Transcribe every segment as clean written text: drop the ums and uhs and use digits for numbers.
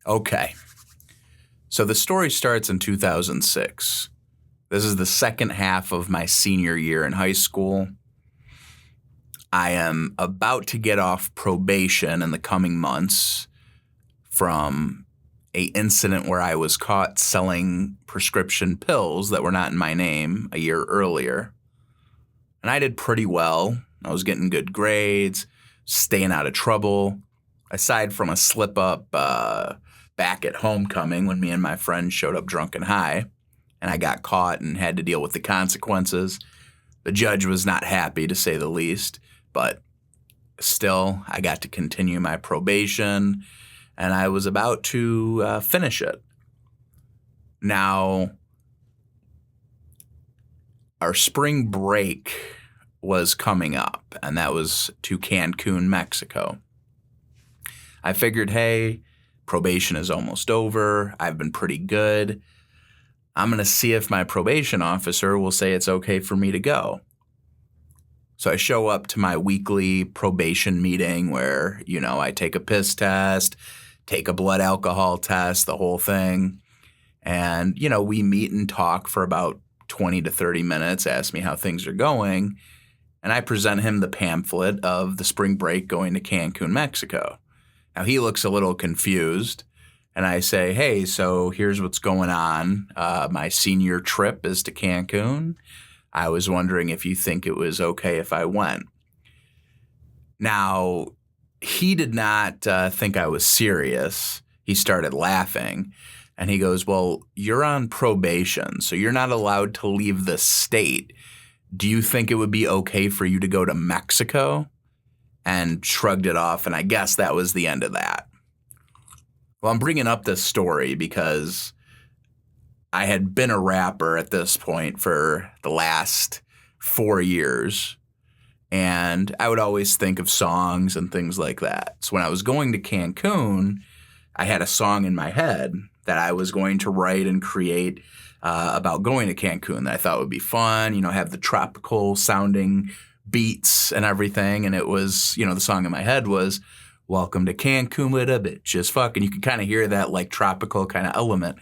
Okay. So the story starts in 2006. This is the second half of my senior year in high school. I am about to get off probation in the coming months from a incident where I was caught selling prescription pills that were not in my name a year earlier. And I did pretty well. I was getting good grades, staying out of trouble, aside from a slip-up back at homecoming when me and my friends showed up drunk and high, and I got caught and had to deal with the consequences. The judge was not happy, to say the least, but still, I got to continue my probation, and I was about to finish it. Now, our spring break was coming up, and that was to Cancun, Mexico. I figured, hey, probation is almost over. I've been pretty good. I'm going to see if my probation officer will say it's okay for me to go. So I show up to my weekly probation meeting where, I take a piss test, take a blood alcohol test, the whole thing. And, we meet and talk for about 20 to 30 minutes, ask me how things are going. And I present him the pamphlet of the spring break going to Cancun, Mexico. Now, he looks a little confused, and I say, hey, so here's what's going on. My senior trip is to Cancun. I was wondering if you think it was okay if I went. Now, he did not think I was serious. He started laughing, and he goes, well, you're on probation, so you're not allowed to leave the state. Do you think it would be okay for you to go to Mexico? And shrugged it off, and I guess that was the end of that. Well, I'm bringing up this story because I had been a rapper at this point for the last 4 years, and I would always think of songs and things like that. So when I was going to Cancun, I had a song in my head that I was going to write and create about going to Cancun that I thought would be fun, have the tropical sounding beats and everything. And it was, the song in my head was welcome to Cancun with a bitch as fuck. And you can kind of hear that like tropical kind of element.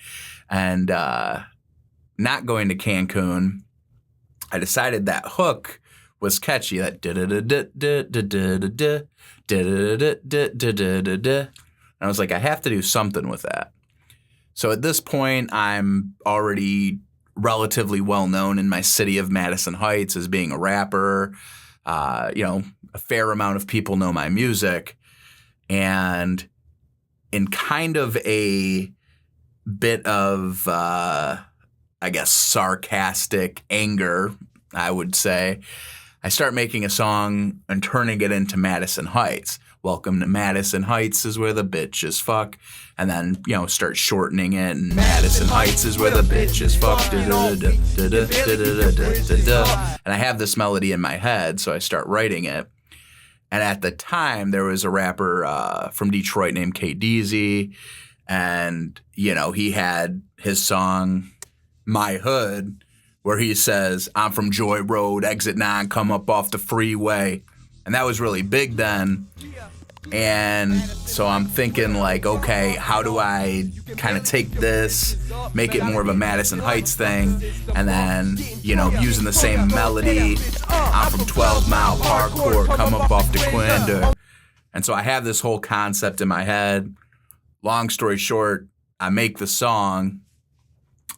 And not going to Cancun, I decided that hook was catchy. That and I was like, I have to do something with that. So at this point, I'm already relatively well known in my city of Madison Heights as being a rapper. A fair amount of people know my music. And in kind of a bit of, sarcastic anger, I would say, I start making a song and turning it into Madison Heights. Welcome to Madison Heights is where the bitches fuck. And then, start shortening it. And Madison Heights is where the bitches fuck. And I have this melody in my head, so I start writing it. And at the time, there was a rapper from Detroit named Killaz. And, he had his song, My Hood, where he says, I'm from Joy Road, exit 9, come up off the freeway. And that was really big then. And so I'm thinking like, okay, how do I kind of take this, make it more of a Madison Heights thing, and then, using the same melody, I'm from 12 Mile Parkour, come up off the Quinder. And so I have this whole concept in my head. Long story short, I make the song,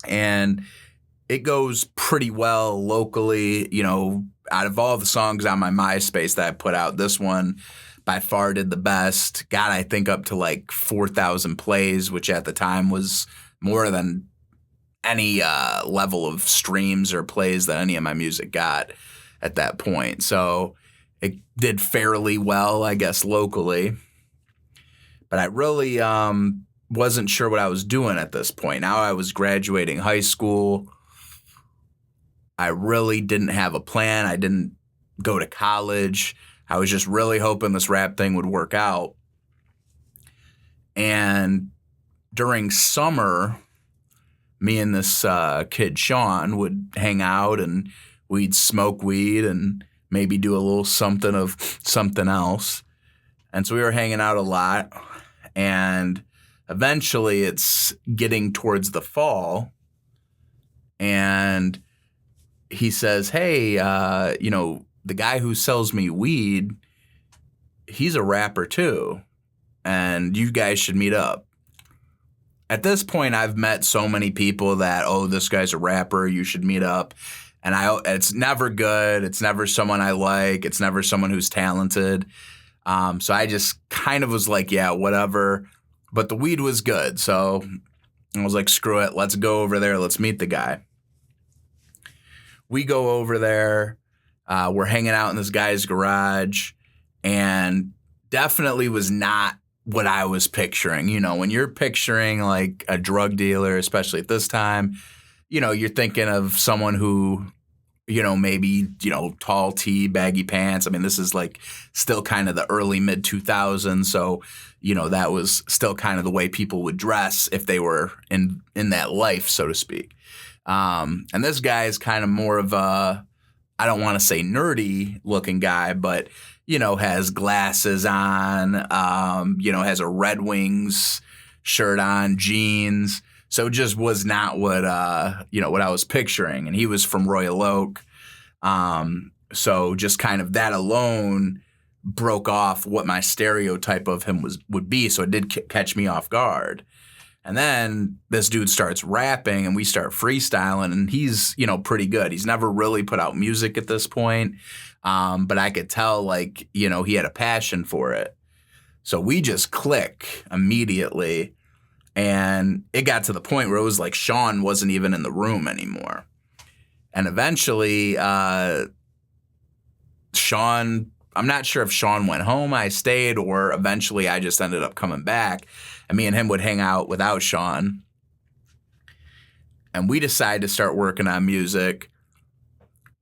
and it goes pretty well locally. Out of all the songs on my MySpace that I put out, this one by far did the best. Got, I think, up to like 4,000 plays, which at the time was more than any level of streams or plays that any of my music got at that point. So it did fairly well, I guess, locally. But I really wasn't sure what I was doing at this point. Now I was graduating high school. I really didn't have a plan. I didn't go to college. I was just really hoping this rap thing would work out. And during summer, me and this kid, Sean, would hang out and we'd smoke weed and maybe do a little something of something else. And so we were hanging out a lot. And Eventually, it's getting towards the fall, and he says, hey, the guy who sells me weed, he's a rapper too, and you guys should meet up. At this point, I've met so many people that, this guy's a rapper, you should meet up. And it's never good. It's never someone I like. It's never someone who's talented. So I just kind of was like, yeah, whatever. But the weed was good. So I was like, screw it. Let's go over there. Let's meet the guy. We go over there. We're hanging out in this guy's garage. And definitely was not what I was picturing. When you're picturing like a drug dealer, especially at this time, you're thinking of someone who, maybe, tall tee, baggy pants. I mean, this is like still kind of the early mid 2000s. So, that was still kind of the way people would dress if they were in that life, so to speak. And this guy is kind of more of a, I don't want to say nerdy looking guy, but, has glasses on, has a Red Wings shirt on, jeans. So it just was not what what I was picturing. And he was from Royal Oak. So just kind of that alone broke off what my stereotype of him would be. So it did catch me off guard. And then this dude starts rapping and we start freestyling, and he's, pretty good. He's never really put out music at this point. But I could tell he had a passion for it. So we just click immediately. And it got to the point where it was like Sean wasn't even in the room anymore. And eventually, Sean, I'm not sure if Sean went home, I stayed, or eventually I just ended up coming back. And me and him would hang out without Sean. And we decided to start working on music.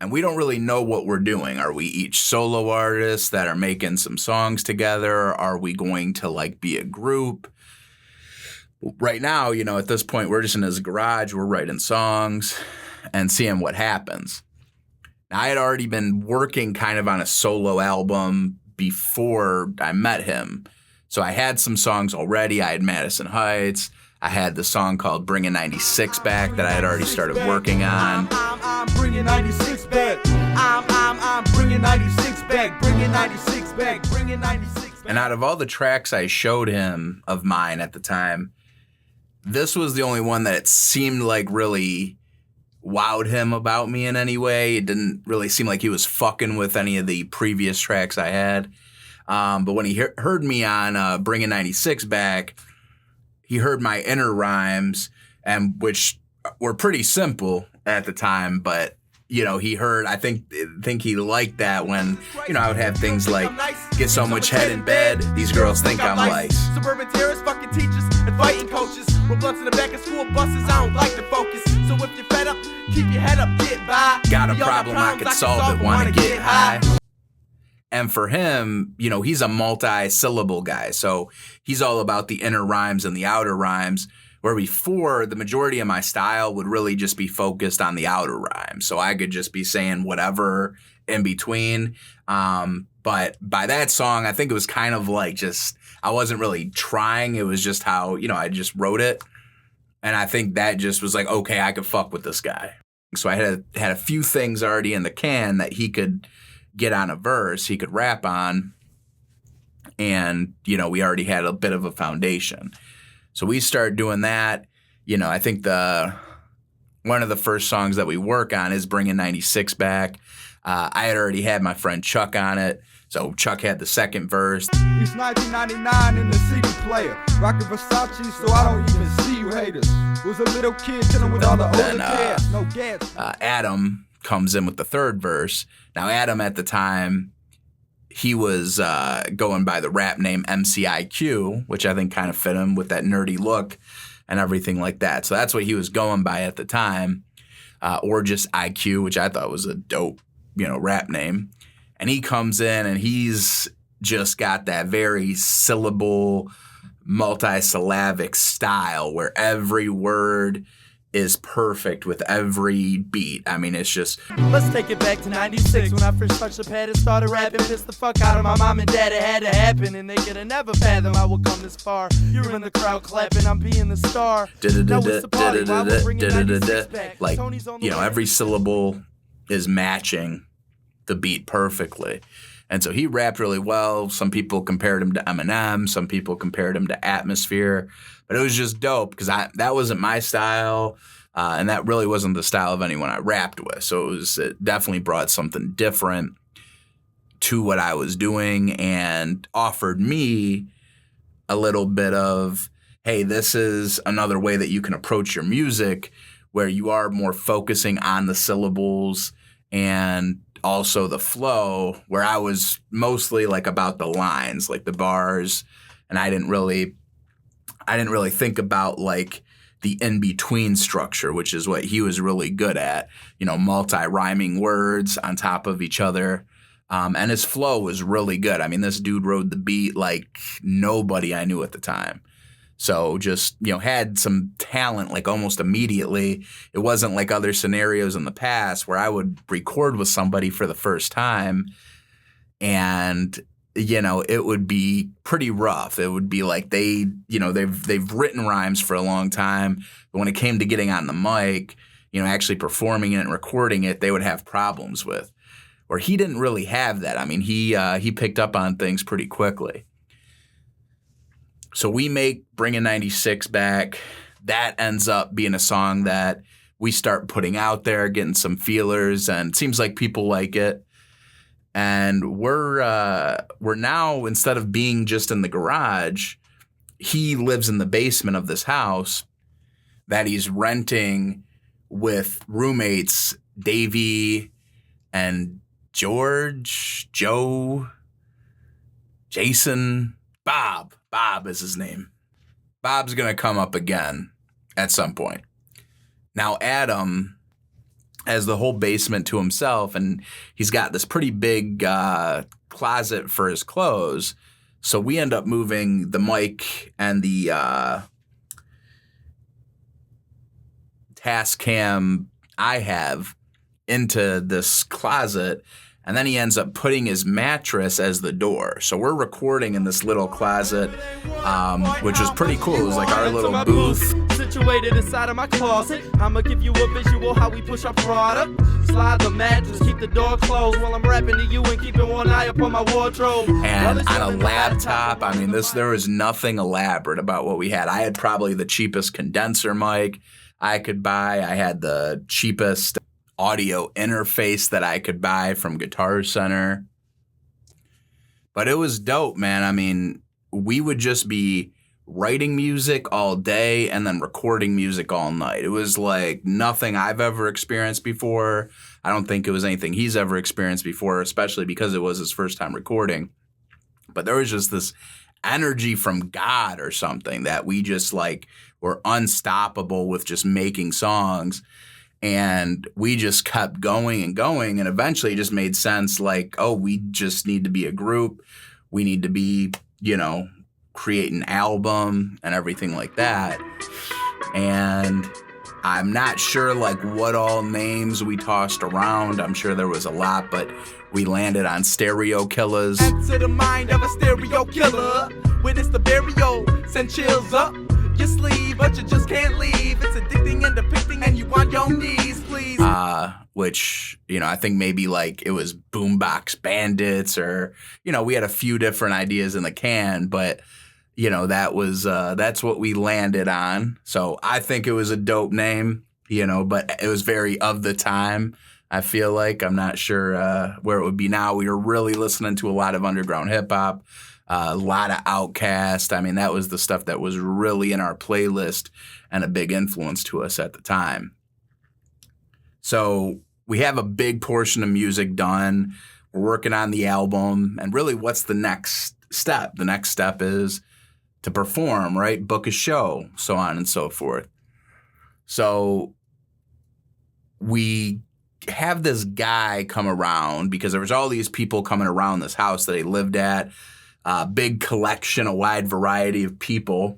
And we don't really know what we're doing. Are we each solo artists that are making some songs together? Are we going to be a group? Right now, at this point, we're just in his garage. We're writing songs and seeing what happens. Now, I had already been working kind of on a solo album before I met him. So I had some songs already. I had Madison Heights. I had the song called Bringing 96 Back that I had already started working on. I'm bringing 96 back. I'm bringing 96 back. Bringing 96 back. Bringing 96 back. And out of all the tracks I showed him of mine at the time, this was the only one that it seemed like really wowed him about me in any way. It didn't really seem like he was fucking with any of the previous tracks I had. But when he heard me on Bringing 96 Back, he heard my inner rhymes, and which were pretty simple at the time, but he heard, I think he liked that when, I would have things like, get so much head in bed, these girls think I'm lice. Suburban terrorists, fucking teachers, and fighting coaches. Roll blunts in the back of school buses, I don't like to focus. So if you're fed up, keep your head up, get by. Got a problem, I could solve it, wanna get high. And for him, he's a multi-syllable guy. So he's all about the inner rhymes and the outer rhymes, where before the majority of my style would really just be focused on the outer rhymes. So I could just be saying whatever in between. But by that song, I think it was kind of like just, I wasn't really trying. It was just how, I just wrote it. And I think that just was like, okay, I could fuck with this guy. So I had a few things already in the can that he could get on a verse, he could rap on, and, we already had a bit of a foundation. So we started doing that. I think one of the first songs that we work on is Bringing 96 Back. I had already had my friend Chuck on it, so Chuck had the second verse. He's 1999 in the CD player, rocking Versace, so I don't even see you haters. Was a little kid chilling with all the older cats, no gas. Adam comes in with the third verse. Now, Adam at the time, he was going by the rap name MCIQ, which I think kind of fit him with that nerdy look and everything like that. So that's what he was going by at the time, or just IQ, which I thought was a dope, rap name. And he comes in and he's just got that very syllable, multisyllabic style where every word is perfect with every beat. I mean, it's just... Let's take it back to 96 when I first touched the pad and started rapping. Pissed the fuck out of my mom and dad, it had to happen. And they could have never fathomed I would come this far. You're in the crowd clapping, I'm being the star. Now it's the party, why we're bringing 96 back. Like, you know, every syllable is matching the beat perfectly. And so he rapped really well. Some people compared him to Eminem. Some people compared him to Atmosphere. But it was just dope because that wasn't my style, and that really wasn't the style of anyone I rapped with. So it definitely brought something different to what I was doing and offered me a little bit of, hey, this is another way that you can approach your music where you are more focusing on the syllables and also the flow, where I was mostly like about the lines, like the bars, and I didn't really think about like the in-between structure, which is what he was really good at, you know, multi-rhyming words on top of each other. And his flow was really good. I mean, this dude rode the beat like nobody I knew at the time. So just, you know, had some talent like almost immediately. It wasn't like other scenarios in the past where I would record with somebody for the first time and, you know, it would be pretty rough. It would be like they've written rhymes for a long time, but when it came to getting on the mic, you know, actually performing it and recording it, they would have problems with. Or he didn't really have that. I mean, he picked up on things pretty quickly. So we make Bringing 96 back. That ends up being a song that we start putting out there, getting some feelers, and it seems like people like it. And we're now, instead of being just in the garage, he lives in the basement of this house that he's renting with roommates, Davey and George, Joe, Jason, Bob. Bob is his name. Bob's going to come up again at some point. Now, Adam has the whole basement to himself, and he's got this pretty big closet for his clothes. So we end up moving the mic and the task cam I have into this closet, and then he ends up putting his mattress as the door. So we're recording in this little closet, which was pretty cool. It was like our little booth. Situated inside of my closet, I'ma give you a visual how we push our product. Slide the mattress, keep the door closed while I'm rapping to you and keeping one eye upon my wardrobe. And on a laptop, I mean, there was nothing elaborate about what we had. I had probably the cheapest condenser mic I could buy. I had the cheapest audio interface that I could buy from Guitar Center. But it was dope, man. I mean, we would just be writing music all day and then recording music all night. It was like nothing I've ever experienced before. I don't think it was anything he's ever experienced before, especially because it was his first time recording. But there was just this energy from God or something that we just like were unstoppable with just making songs. And we just kept going and going, and eventually it just made sense, like, oh, we just need to be a group. We need to be, you know, create an album and everything like that. And I'm not sure, like, what all names we tossed around. I'm sure there was a lot, but we landed on Stereo Killaz. Enter the mind of a stereo killer. Witness the burial, send chills up your sleeve, but you just can't leave. It's addicting and depicting, and you on your knees, please. Which, you know, I think maybe like it was Boombox Bandits, or, you know, we had a few different ideas in the can, but, you know, that's what we landed on. So I think it was a dope name, you know, but it was very of the time. I feel like I'm not sure where it would be now. We were really listening to a lot of underground hip hop. A lot of Outkast. I mean, that was the stuff that was really in our playlist and a big influence to us at the time. So we have a big portion of music done. We're working on the album. And really, what's the next step? The next step is to perform, right? Book a show, so on and so forth. So we have this guy come around because there was all these people coming around this house that he lived at. Big collection, a wide variety of people.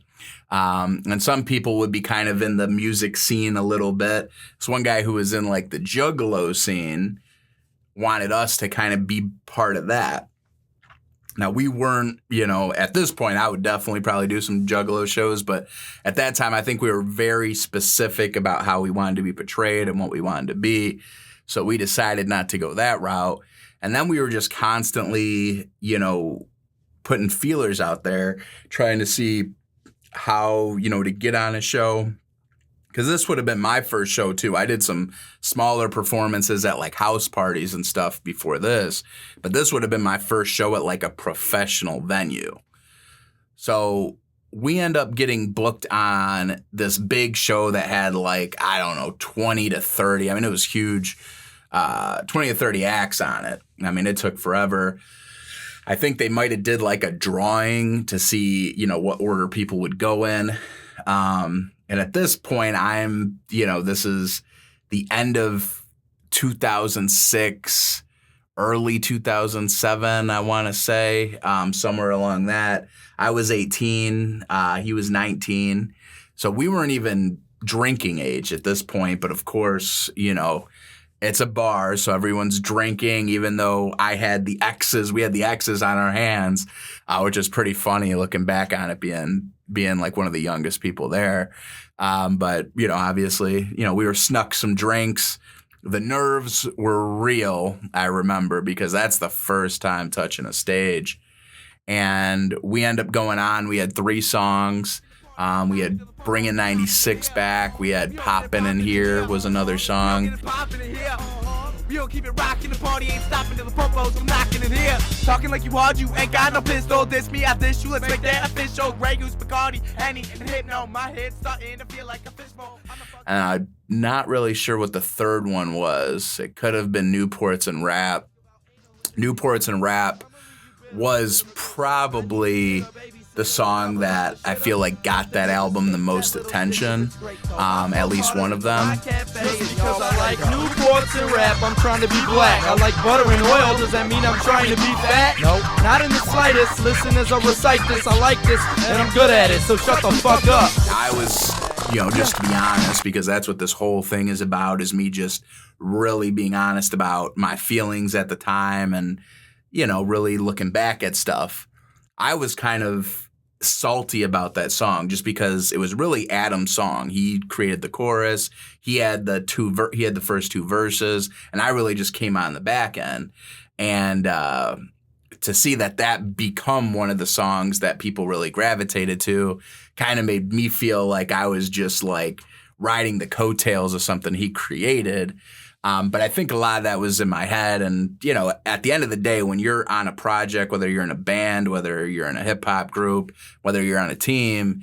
And some people would be kind of in the music scene a little bit. This one guy who was in like the Juggalo scene wanted us to kind of be part of that. Now, we weren't, at this point, I would definitely probably do some Juggalo shows, but at that time, I think we were very specific about how we wanted to be portrayed and what we wanted to be. So we decided not to go that route. And then we were just constantly, putting feelers out there, trying to see how, to get on a show. Because this would have been my first show, too. I did some smaller performances at, like, house parties and stuff before this. But this would have been my first show at, like, a professional venue. So we end up getting booked on this big show that had, like, 20 to 30. I mean, it was huge. 20 to 30 acts on it. I mean, it took forever. I think they might have did, like, a drawing to see, what order people would go in. And at this point, this is the end of 2006, early 2007, I want to say, somewhere along that. I was 18. He was 19. So we weren't even drinking age at this point. But of course, it's a bar, so everyone's drinking, even though we had the X's on our hands, which is pretty funny looking back on it being like one of the youngest people there. But, obviously, we were snuck some drinks. The nerves were real, I remember, because that's the first time touching a stage. And we end up going on. We had 3 songs. We had Bringin' 96 back. We had Poppin' in Here was another song. We don't keep it rockin', the party ain't stopping till the popos I'm knocking in here. Talking like you hard, you ain't got no pistol. Diss me, I diss you, let's make that official. Grey Goose, Bacardi, Henny, and Hypno. My head's starting to feel like a fishbowl. I'm not really sure what the third one was. It could have been Newports and Rap. Newports and Rap was probably the song that I feel like got that album the most attention, at least one of them. Because I like Newports and Rap, I'm trying to be black. I like butter and oil, does that mean I'm trying to be fat? No, not in the slightest. Listen as I recite this, I like this, and I'm good at it, so shut the fuck up. I was, just to be honest, because that's what this whole thing is about, is me just really being honest about my feelings at the time and, really looking back at stuff. I was kind of salty about that song just because it was really Adam's song. He created the chorus. He had the first 2 verses, and I really just came on the back end. And to see that become one of the songs that people really gravitated to kind of made me feel like I was just like riding the coattails of something he created. But I think a lot of that was in my head. And, at the end of the day, when you're on a project, whether you're in a band, whether you're in a hip hop group, whether you're on a team,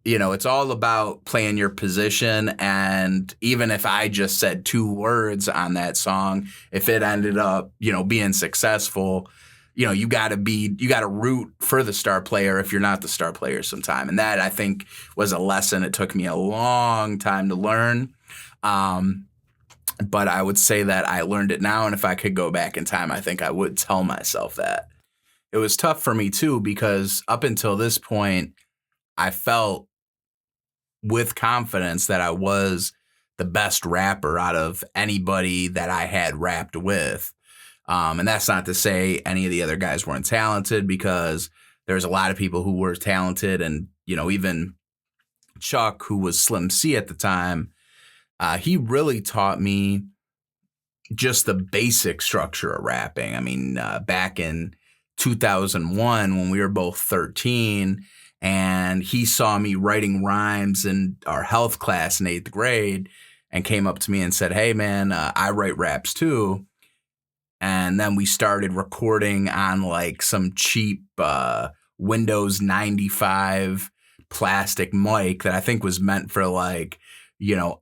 it's all about playing your position. And even if I just said 2 words on that song, if it ended up, being successful, you got to root for the star player if you're not the star player sometime. And that, I think, was a lesson it took me a long time to learn. But I would say that I learned it now, and if I could go back in time, I think I would tell myself that. It was tough for me, too, because up until this point, I felt with confidence that I was the best rapper out of anybody that I had rapped with. And that's not to say any of the other guys weren't talented, because there's a lot of people who were talented, and, even Chuck, who was Slim C at the time, he really taught me just the basic structure of rapping. I mean, back in 2001, when we were both 13, and he saw me writing rhymes in our health class in 8th grade and came up to me and said, "Hey, man, I write raps too." And then we started recording on like some cheap Windows 95 plastic mic that I think was meant for like,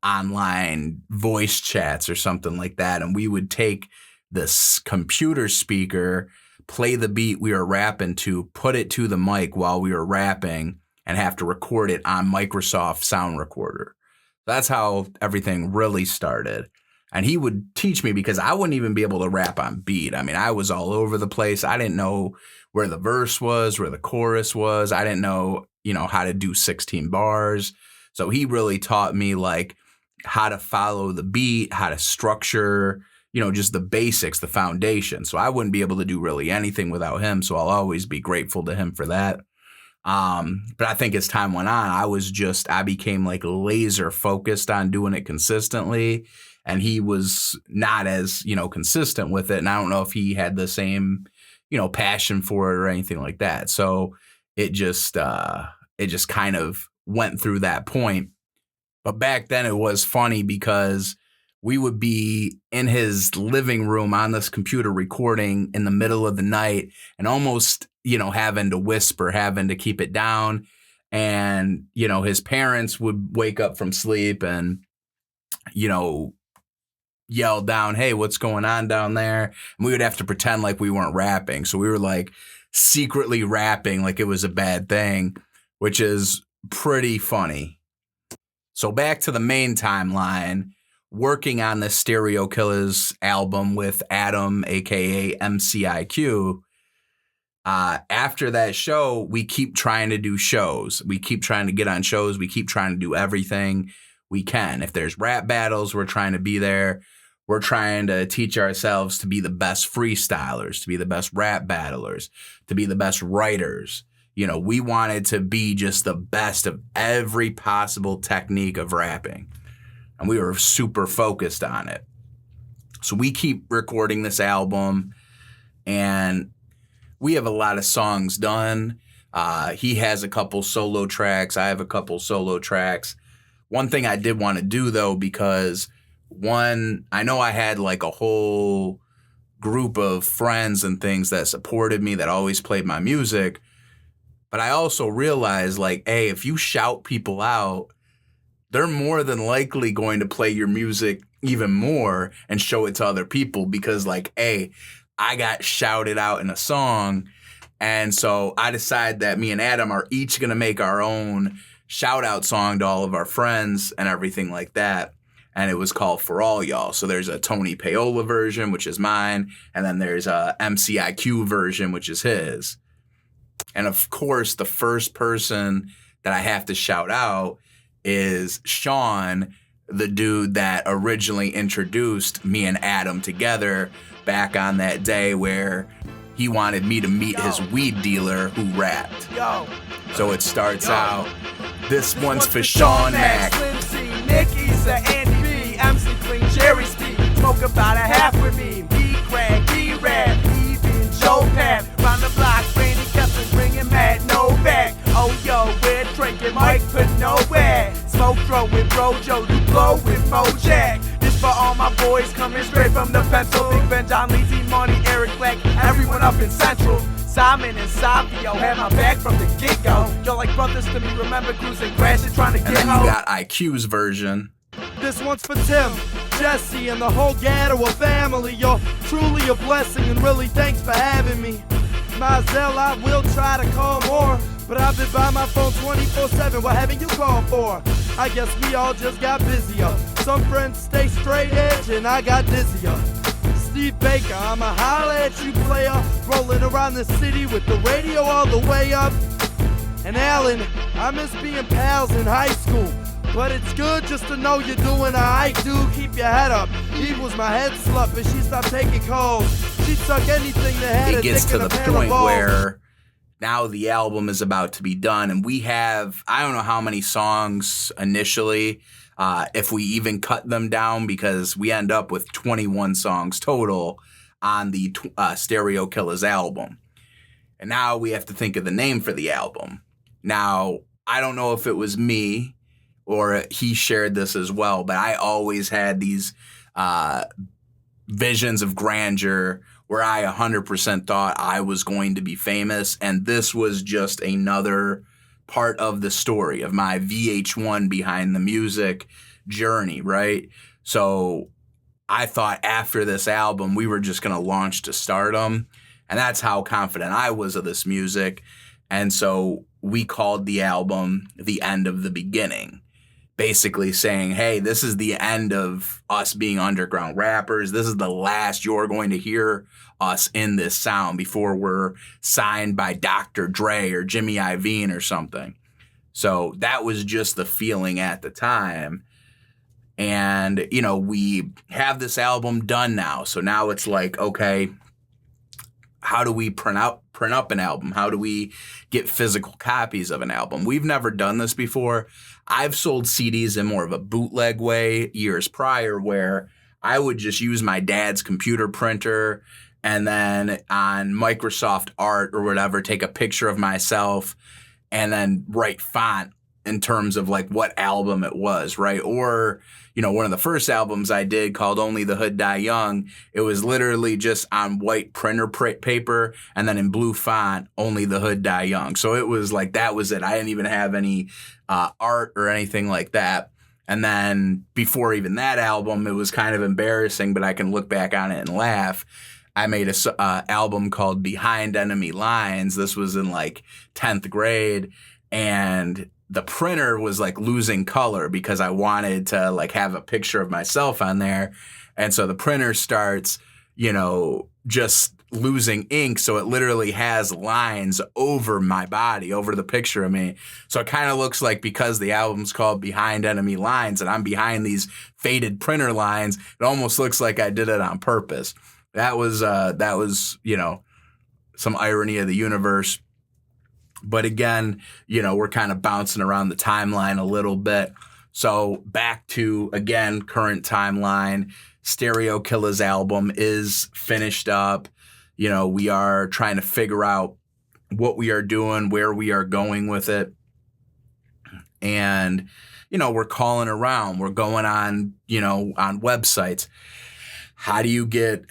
online voice chats or something like that. And we would take this computer speaker, play the beat we were rapping to, put it to the mic while we were rapping, and have to record it on Microsoft Sound Recorder. That's how everything really started. And he would teach me, because I wouldn't even be able to rap on beat. I mean, I was all over the place. I didn't know where the verse was, where the chorus was. I didn't know how to do 16 bars. So he really taught me like how to follow the beat, how to structure, just the basics, the foundation. So I wouldn't be able to do really anything without him. So I'll always be grateful to him for that. But I think as time went on, I became like laser focused on doing it consistently. And he was not as, consistent with it. And I don't know if he had the same, passion for it or anything like that. So it just kind of went through that point. But back then it was funny because we would be in his living room on this computer recording in the middle of the night and almost, having to whisper, having to keep it down. And, his parents would wake up from sleep and, yell down, "Hey, what's going on down there?" And we would have to pretend like we weren't rapping. So we were like secretly rapping like it was a bad thing, which is pretty funny. So back to the main timeline, working on the Stereo Killaz album with Adam, aka MCIQ. After that show, we keep trying to do shows. We keep trying to get on shows. We keep trying to do everything we can. If there's rap battles, we're trying to be there. We're trying to teach ourselves to be the best freestylers, to be the best rap battlers, to be the best writers. We wanted to be just the best of every possible technique of rapping. And we were super focused on it. So we keep recording this album, and we have a lot of songs done. He has a couple solo tracks. I have a couple solo tracks. One thing I did want to do, though, because I know I had like a whole group of friends and things that supported me, that always played my music. But I also realized, like, hey, if you shout people out, they're more than likely going to play your music even more and show it to other people because, like, hey, I got shouted out in a song. And so I decided that me and Adam are each going to make our own shout out song to all of our friends and everything like that. And it was called For All Y'all. So there's a Tony Paola version, which is mine. And then there's a MCIQ version, which is his. And of course, the first person that I have to shout out is Sean, the dude that originally introduced me and Adam together back on that day where he wanted me to meet his weed dealer who rapped. So it starts out, this one's for Sean Mack. Nicky's a Andy B, MC Clean, Jerry Speed, smoke about a half with me, B-Crack, D-Rap, even Joe Pap, round the block, Randy Kessler, bringing mad, no back, oh yo, we're drinking, Mike put nowhere, smoke throw with Brojo, you blow with Mojack, this for all my boys coming straight from the pencil, Big Ben, John Lee, Money, Eric Black, everyone up in Central, Simon and Savio had my back from the get-go. You're like brothers to me, remember cruising, crashing, trying to get home. And then you got IQ's version. This one's for Tim, Jesse, and the whole Gaddawa family. You're truly a blessing, and really thanks for having me. Mazel, I will try to call more, but I've been by my phone 24/7. What haven't you called for? I guess we all just got busier. Some friends stay straight edge, and I got dizzier. Steve Baker, I'ma holla at you, player. Rolling around the city with the radio all the way up. And Alan, I miss being pals in high school, but it's good just to know you're doing alright, dude. Keep your head up. Eve was my head slut, but she stopped taking calls. She'd suck anything that had a dick and a pair of balls. It gets to the point where now the album is about to be done, and we have, I don't know how many songs initially, if we even cut them down, because we end up with 21 songs total on the Stereo Killaz album. And now we have to think of the name for the album. Now, I don't know if it was me or he shared this as well, but I always had these visions of grandeur where I 100% thought I was going to be famous, and this was just another part of the story of my VH1 behind the music journey, right? So I thought after this album, we were just going to launch to stardom, and that's how confident I was of this music. And so we called the album The End of the Beginning, basically saying, hey, this is the end of us being underground rappers. This is the last you're going to hear us in this sound before we're signed by Dr. Dre or Jimmy Iovine or something. So that was just the feeling at the time. And, you know, we have this album done now. So now it's like, okay, how do we print up an album? How do we get physical copies of an album? We've never done this before. I've sold CDs in more of a bootleg way years prior, where I would just use my dad's computer printer and then on Microsoft Art or whatever, take a picture of myself and then write font in terms of like what album it was, right? Or, you know, one of the first albums I did called Only the Hood Die Young, it was literally just on white printer paper and then in blue font, Only the Hood Die Young. So it was like, that was it. I didn't even have any art or anything like that. And then before even that album, it was kind of embarrassing, but I can look back on it and laugh. I made a album called Behind Enemy Lines. This was in like 10th grade, and the printer was like losing color because I wanted to like have a picture of myself on there. And so the printer starts, you know, just losing ink. So it literally has lines over my body, over the picture of me. So it kind of looks like, because the album's called Behind Enemy Lines and I'm behind these faded printer lines, it almost looks like I did it on purpose. That was, you know, some irony of the universe. But again, you know, we're kind of bouncing around the timeline a little bit. So back to, again, current timeline. Stereo Killaz album is finished up. You know, we are trying to figure out what we are doing, where we are going with it. And, you know, we're calling around. We're going on, you know, on websites. How do you get,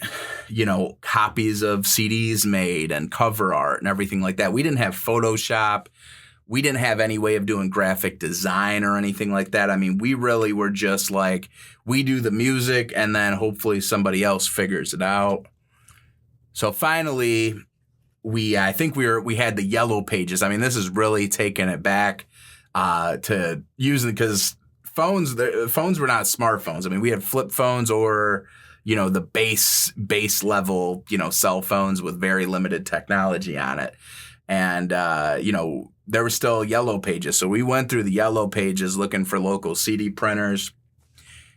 you know, copies of CDs made and cover art and everything like that? We didn't have Photoshop. We didn't have any way of doing graphic design or anything like that. I mean, we really were just like, we do the music and then hopefully somebody else figures it out. So finally, I think we had the yellow pages. I mean, this is really taking it back to using, because phones were not smartphones. I mean, we had flip phones or, you know, the base level, you know, cell phones with very limited technology on it. And, you know, there were still yellow pages. So we went through the yellow pages looking for local CD printers.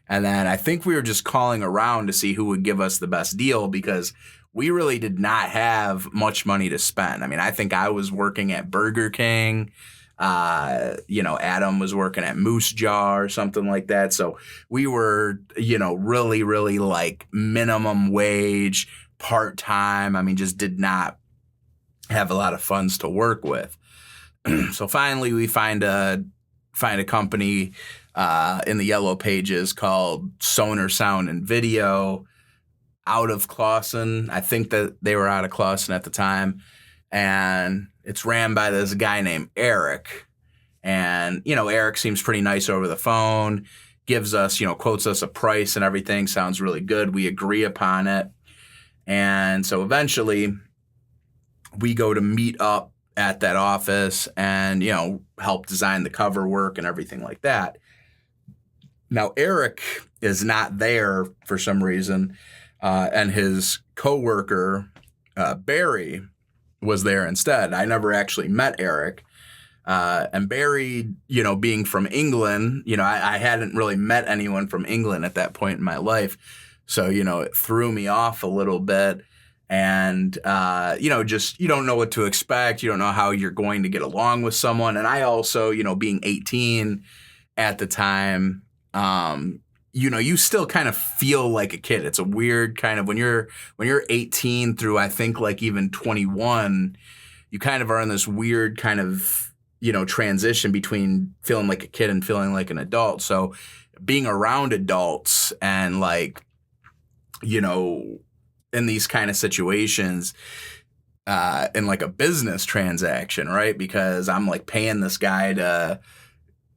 And then I think we were just calling around to see who would give us the best deal, because we really did not have much money to spend. I mean, I think I was working at Burger King. You know, Adam was working at Moose Jaw or something like that. So we were, you know, really, really like minimum wage, part-time. I mean, just did not have a lot of funds to work with. So finally we find a company in the yellow pages called Sonar Sound and Video out of Clawson. I think that they were out of Clawson at the time. And it's ran by this guy named Eric. And, you know, Eric seems pretty nice over the phone, gives us, you know, quotes us a price and everything. Sounds really good. We agree upon it. And so eventually we go to meet up at that office and, you know, help design the cover work and everything like that. Now, Eric is not there for some reason. And his coworker, Barry, was there instead. I never actually met Eric. And Barry, you know, being from England, you know, I hadn't really met anyone from England at that point in my life. So, you know, it threw me off a little bit. And, you know, just, you don't know what to expect. You don't know how you're going to get along with someone. And I also, you know, being 18 at the time, you know, you still kind of feel like a kid. It's a weird kind of, when you're 18 through, I think, like even 21, you kind of are in this weird kind of, you know, transition between feeling like a kid and feeling like an adult. So being around adults and like, you know, in these kind of situations, in like a business transaction, right? Because I'm like paying this guy to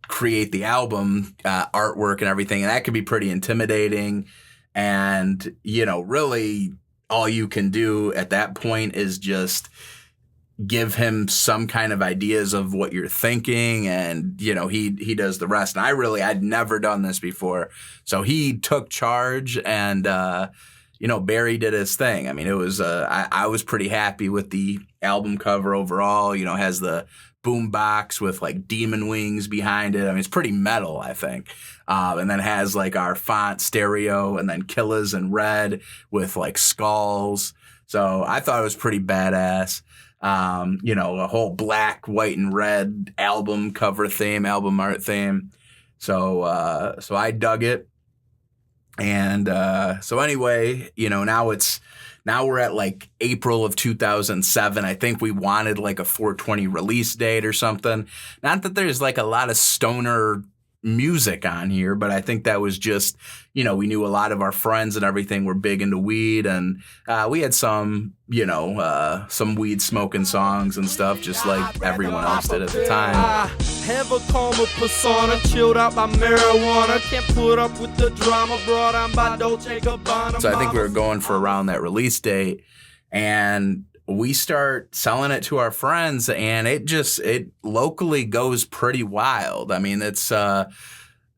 create the album artwork and everything, and that could be pretty intimidating. And, you know, really all you can do at that point is just give him some kind of ideas of what you're thinking, and, you know, he does the rest. And I'd never done this before, so he took charge, and you know, Barry did his thing. I mean, it was I was pretty happy with the album cover overall. You know, has the boombox with like demon wings behind it. I mean, it's pretty metal, I think. And then it has like our font stereo and then Killaz in red with like skulls. So I thought it was pretty badass. A whole black, white, and red album cover theme, album art theme. So I dug it. And so anyway, now we're at like April of 2007. I think we wanted like a 420 release date or something. Not that there's like a lot of stoner music on here, but I think that was just, we knew a lot of our friends and everything were big into weed, and we had some weed smoking songs and stuff, just like everyone else did at the time. I have a calmer persona, chilled out by marijuana, can't put up with the drama brought on by Dolce Gabbana. So I think we were going for around that release date, and we start selling it to our friends, and it locally goes pretty wild. I mean, it's, I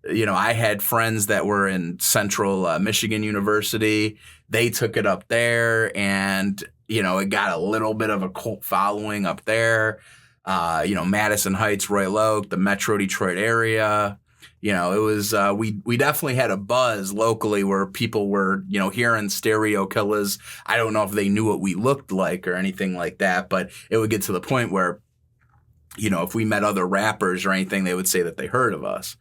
had friends that were in Central Michigan University. They took it up there, and, it got a little bit of a cult following up there. Madison Heights, Royal Oak, the Metro Detroit area. It was, we definitely had a buzz locally where people were, hearing stereo Killaz. I don't know if they knew what we looked like or anything like that, but it would get to the point where, if we met other rappers or anything, they would say that they heard of us.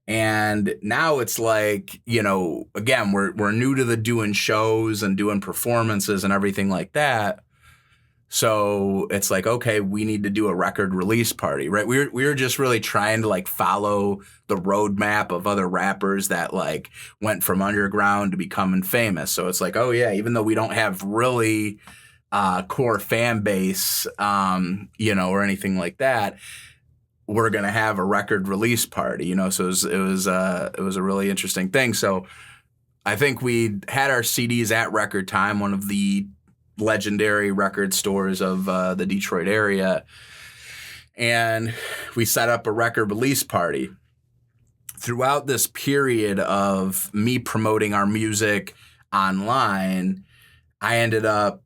And now it's like, again, we're new to the doing shows and doing performances and everything like that. So it's like, okay, we need to do a record release party, right? We were just really trying to like follow the roadmap of other rappers that like went from underground to becoming famous. So it's like, oh yeah, even though we don't have really core fan base, or anything like that, we're gonna have a record release party, So it was a really interesting thing. So I think we had our CDs at Record Time, one of the legendary record stores of the Detroit area, and we set up a record release party. Throughout this period of me promoting our music online, I ended up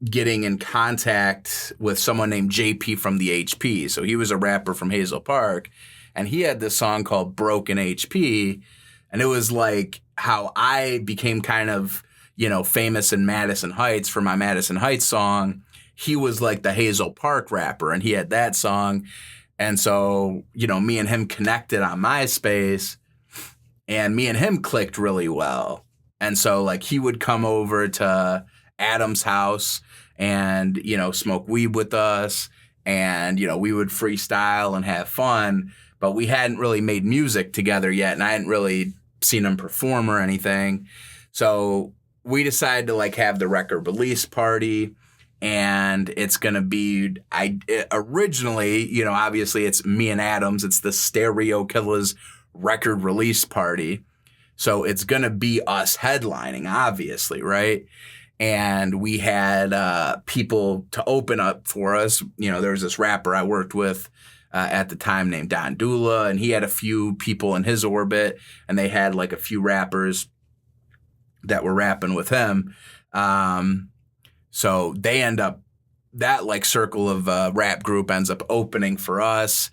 getting in contact with someone named JP from the HP. So he was a rapper from Hazel Park, and he had this song called Broken HP, and it was like how I became kind of famous in Madison Heights for my Madison Heights song. He was like the Hazel Park rapper, and he had that song. And so, me and him connected on MySpace, and me and him clicked really well. And so, like, he would come over to Adam's house and, smoke weed with us, and, we would freestyle and have fun, but we hadn't really made music together yet, and I hadn't really seen him perform or anything. So we decided to like have the record release party, and it's going to be, originally, obviously it's me and Adams. It's the Stereo Killaz record release party. So it's going to be us headlining, obviously, right? And we had people to open up for us. There was this rapper I worked with at the time named Don Dula, and he had a few people in his orbit, and they had like a few rappers that were rapping with him. So they end up, that like circle of rap group ends up opening for us.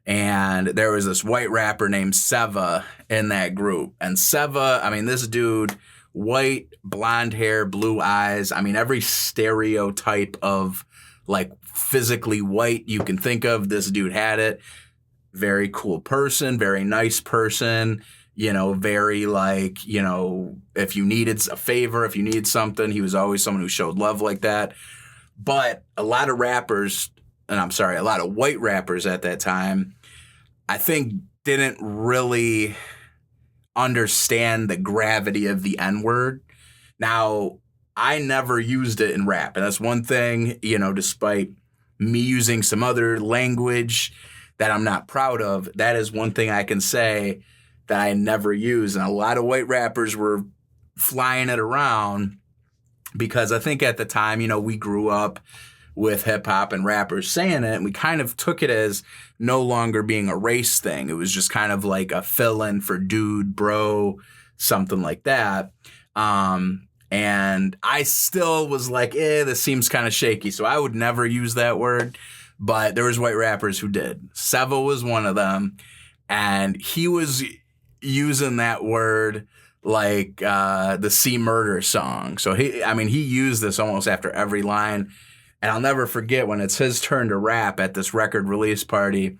And there was this white rapper named Seva in that group. And Seva, I mean, this dude, white, blonde hair, blue eyes. I mean, every stereotype of like physically white you can think of, this dude had it. Very cool person, very nice person. Very like, if you needed a favor, if you needed something, he was always someone who showed love like that. But a lot of rappers, a lot of white rappers at that time, I think didn't really understand the gravity of the N-word. Now, I never used it in rap, and that's one thing, despite me using some other language that I'm not proud of, that is one thing I can say that I never used. And a lot of white rappers were flying it around because I think at the time, we grew up with hip hop and rappers saying it, and we kind of took it as no longer being a race thing. It was just kind of like a fill-in for dude, bro, something like that. And I still was like, this seems kind of shaky. So I would never use that word. but there was white rappers who did. Sevo was one of them, and he was using that word like the C Murder song. So he used this almost after every line. And I'll never forget when it's his turn to rap at this record release party,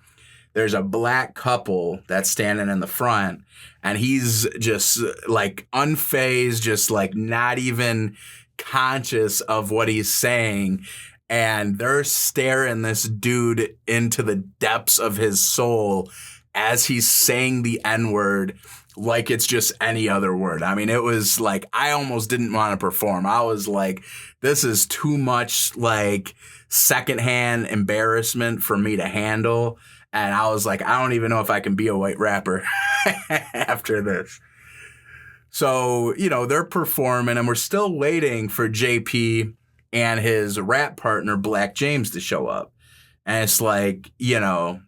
there's a black couple that's standing in the front, and he's just like unfazed, just like not even conscious of what he's saying. And they're staring this dude into the depths of his soul as he's saying the N-word like it's just any other word. I mean, it was like, I almost didn't want to perform. I was like, this is too much like secondhand embarrassment for me to handle. And I was like, I don't even know if I can be a white rapper after this. So, you know, they're performing and we're still waiting for JP and his rap partner, Black James, to show up. And it's like, you know,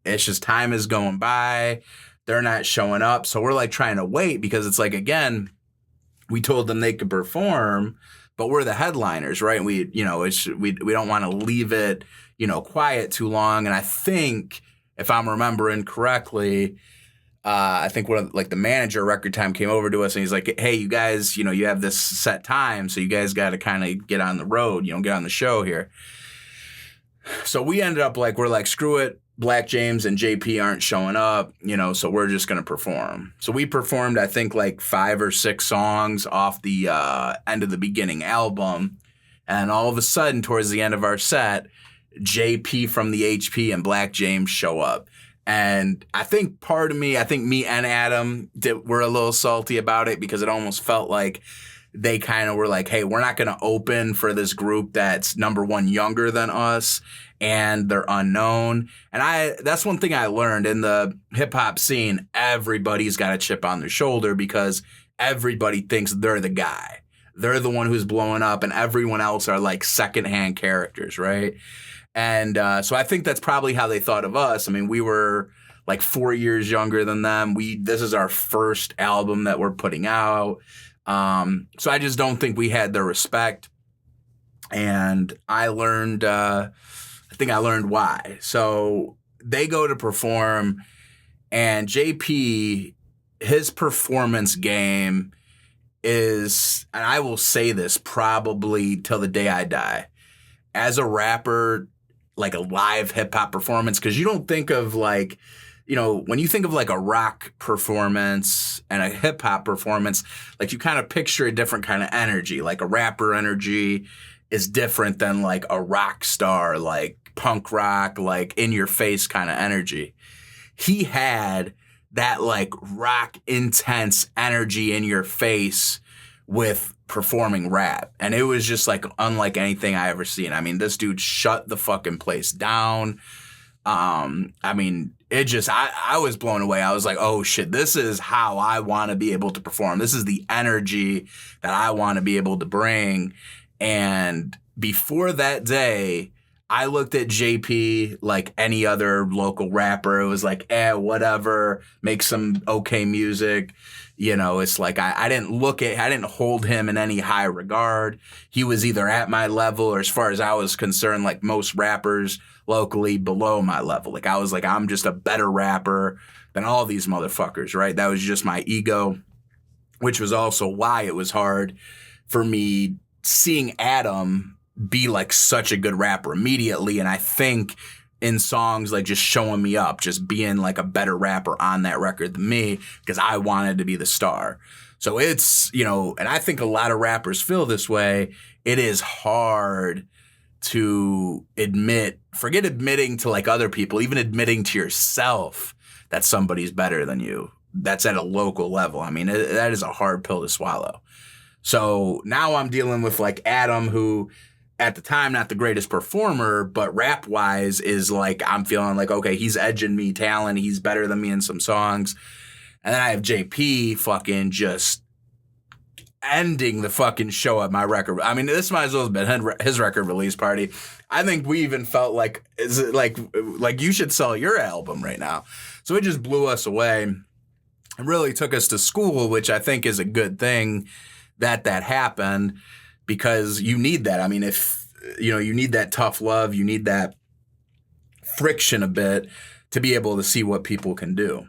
it's just time is going by. They're not showing up. So we're like trying to wait because it's like, again, we told them they could perform, but we're the headliners, right? We, you know, we don't want to leave it, you know, quiet too long. And I think, if I'm remembering correctly, I think the manager of Record Time came over to us and he's like, hey, you guys, you know, you have this set time, so you guys got to kind of get on the road, you know, get on the show here. So we ended up we're like, screw it. Black James and JP aren't showing up, you know, so we're just going to perform. So we performed, I think, like 5 or 6 songs off the End of the Beginning album. And all of a sudden, towards the end of our set, JP from the HP and Black James show up. And I think me and Adam were a little salty about it because it almost felt like they kind of were like, hey, we're not going to open for this group that's, number one, younger than us, and they're unknown. And that's one thing I learned in the hip hop scene. Everybody's got a chip on their shoulder because everybody thinks they're the guy. They're the one who's blowing up, and everyone else are like secondhand characters, right? And so I think that's probably how they thought of us. I mean, we were like 4 years younger than them. This is our first album that we're putting out. So I just don't think we had their respect. And I think I learned why. So they go to perform, and JP, his performance game is, and I will say this probably till the day I die, as a rapper, like a live hip hop performance, because you don't think of like, you know, when you think of like a rock performance and a hip hop performance, like you kind of picture a different kind of energy. Like a rapper energy is different than like a rock star, like punk rock, like in your face kind of energy. He had that like rock intense energy in your face with performing rap. And it was just like unlike anything I ever seen. I mean, this dude shut the fucking place down. I mean, it just, I was blown away. I was like, oh shit, this is how I want to be able to perform. This is the energy that I want to be able to bring. And before that day, I looked at JP like any other local rapper. It was like, whatever, make some okay music. You know, it's like I didn't hold him in any high regard. He was either at my level or, as far as I was concerned, like most rappers locally, below my level. Like I was like, I'm just a better rapper than all these motherfuckers, right? That was just my ego, which was also why it was hard for me seeing Adam be like such a good rapper immediately. And I think in songs like just showing me up, just being like a better rapper on that record than me, because I wanted to be the star. So it's, you know, and I think a lot of rappers feel this way. It is hard to forget admitting to like other people, even admitting to yourself that somebody's better than you. That's at a local level. I mean, that is a hard pill to swallow. So now I'm dealing with like Adam, who at the time, not the greatest performer, but rap wise is like, I'm feeling like, okay, he's edging me talent. He's better than me in some songs. And then I have JP fucking just ending the fucking show at my record. I mean, this might as well have been his record release party. I think we even felt like, is it like you should sell your album right now. So it just blew us away and really took us to school, which I think is a good thing that happened, because you need that. I mean, if, you know, you need that tough love, you need that friction a bit to be able to see what people can do.